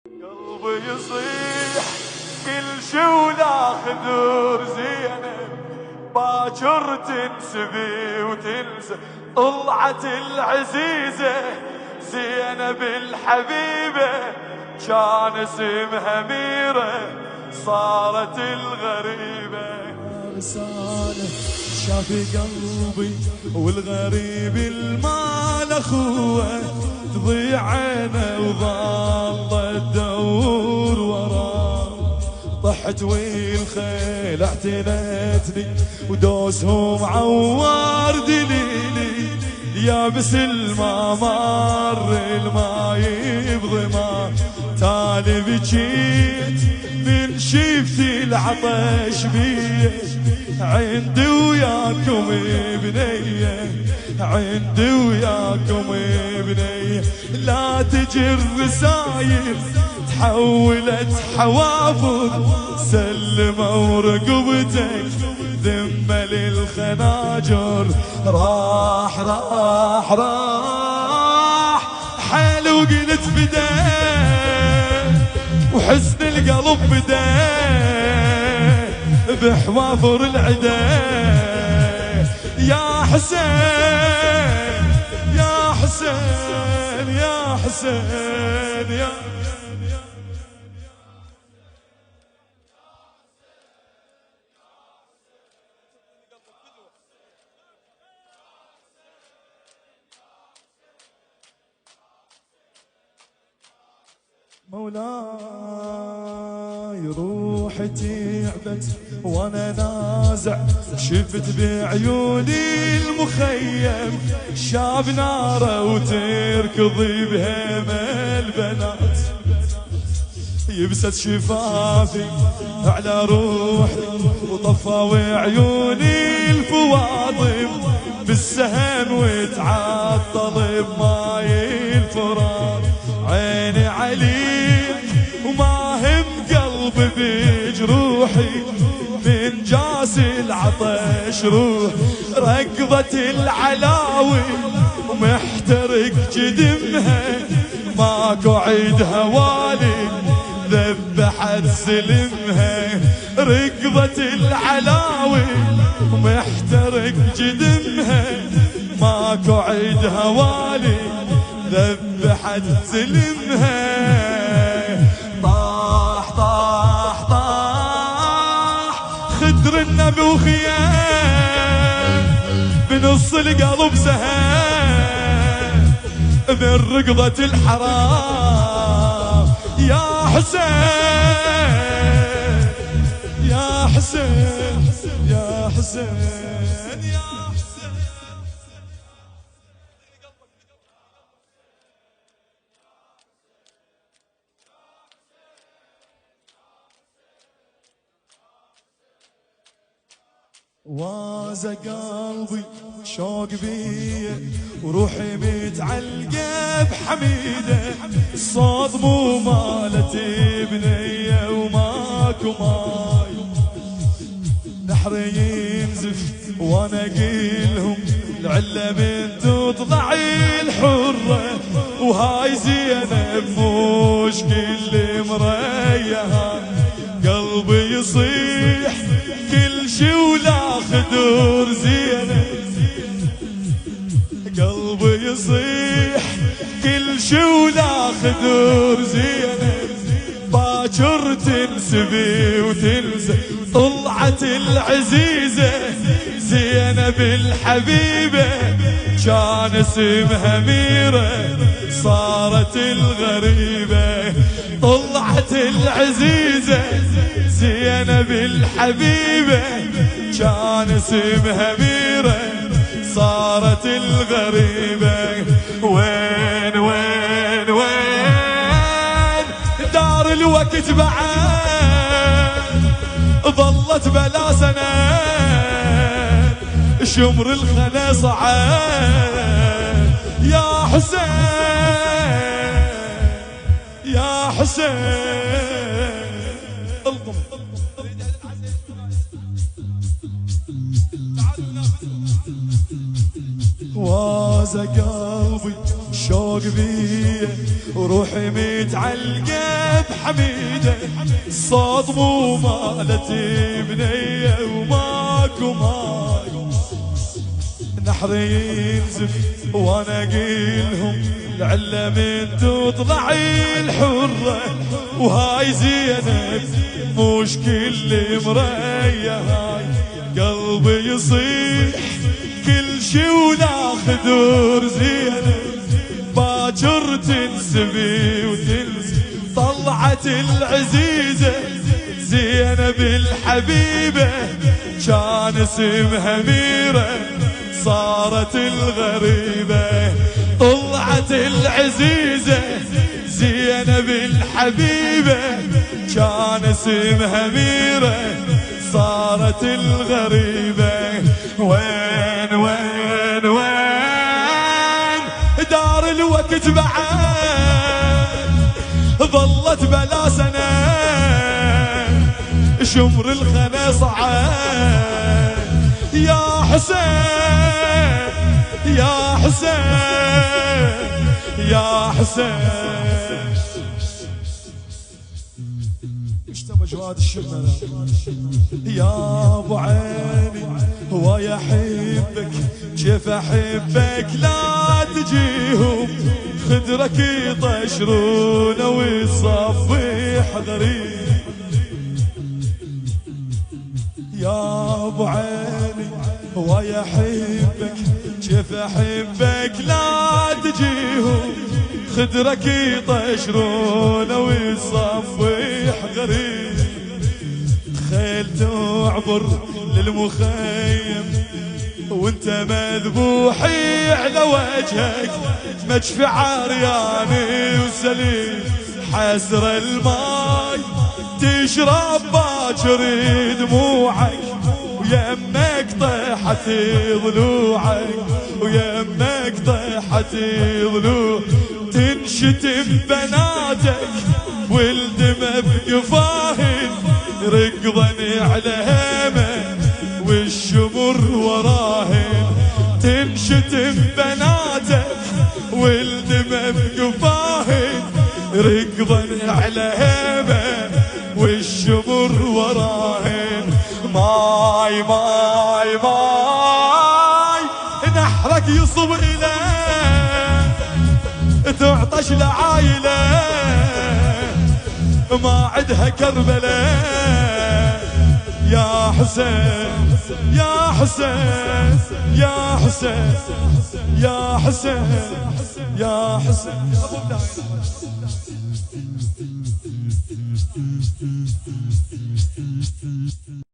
قلبي يصيح كل شي ولا خذور زينب، باكر تنسبي وتنسى طلعت العزيزة زينب الحبيبة، كان اسمها ميرة صارت الغريبة. رسالة شافي قلبي والغريب المال اخوه، تضيع عينه وظل تدور وراه، طحت والخيل اعتنتني ودوسهم عوار دليلي، يابس الماء مر الماء بضما، تالي بجيت من شفتي العطش بيه، عندي وياكم بنيه، عندي وياكم بنيه، لا تجي الرسايل تحولت حوافظ، سلموا رقبتك ذمة للخناجر، راح راح راح حيل وقلت بديه، وحزن القلب بديه بحوافر العدا، يا حسين يا حسين يا حسين يا مولاي، روحي تعبت وانا نازع، شفت بعيوني المخيم شاب ناره وتركضي بهيمة البنات، يبست شفافي على روحي وطفى عيوني الفواطم بالسهن، وتعطل بماي الفرات، عيني عليك وما هم قلبي بجروحي، من جاس العطش روح ركضت العلاوي، ومحترق جدمها ماكو عيد هوالي، ذبحت سلمها ركضت العلاوي، ومحترق جدمها ماكو عيد هوالي، ذبحت سلمها، طاح طاح طاح خدر النبي وخيام بنص القلب سهام من ركضة الحرام، يا حسين يا حسين يا حسين يا واز قلبي شوق بيه وروحي متعلقه بحميده، الصوت مو مالت بنيه وماكو ماي، نحر ينزف وانا اقيلهم العله من تطلع الحره، وهاي زينب مش كل مريها، قلبي يصيح كل شي ولا خدور زينب، قلبي يصيح كل شي ولا خدور زينب، باكر تنسبي وتنسى طلعت العزيزة زينب الحبيبة، كان اسمها ميرة صارت الغريبة، طلعت العزيزة زينب الحبيبة، كان اسمها ميرة صارت الغريبة، وين وين وين دار الوقت بعد ظلت بلا سنة، شمر الخنا صعد، يا حسين يا حسين القم واز قلبي الشوق بيه وروحي متعلقة بحميدة الصوت مو مالتي بنية وماكو ماي نحري ينزف وانا اقيلهم العلة من تطلعي الحرة وهاي زينب مش كل مرية هاي قلبي يصيح كل شي ولا خدور زينب باكر تنسبي وتنسي طلعت العزيزة زينب الحبيبة كان اسمها ميرة صارت الغريبة طلعت العزيزة زينب الحبيبة كان اسمها ميرة صارت الغريبة وين وين وين دار الوقت بعد ظلت بلا سنة شمر الخنا صعد يا حسين يا حسين يا حسين اشتبه جواد الشمال يا ابو عيني هو يحبك كيف احبك لا تجيهم خدرك يطشرون ويصفي حذري يا ابو عيني هو يحبك كيف احبك لا تجيهم خدرك يطشرون ويصفي حذري تخيل تعبر للمخيم وانت مذبوحي على وجهك مجفع عرياني وسليم حسر الماي تشرب باكر دموعك ويمك طيحت ضلوعك ويمك طيحت ضلوع تنشتم بناتك والدمى بقفاهن ركضني على همه والشمر وراهن تنشتم بناتك والدمى بقفاهن ركضني على همه والشمر وراهن ماي ماي ماي نحرك يصب إليه تعطش لعايله ما عدها كربلاء يا حسين يا حسين يا حسين يا حسين يا حسين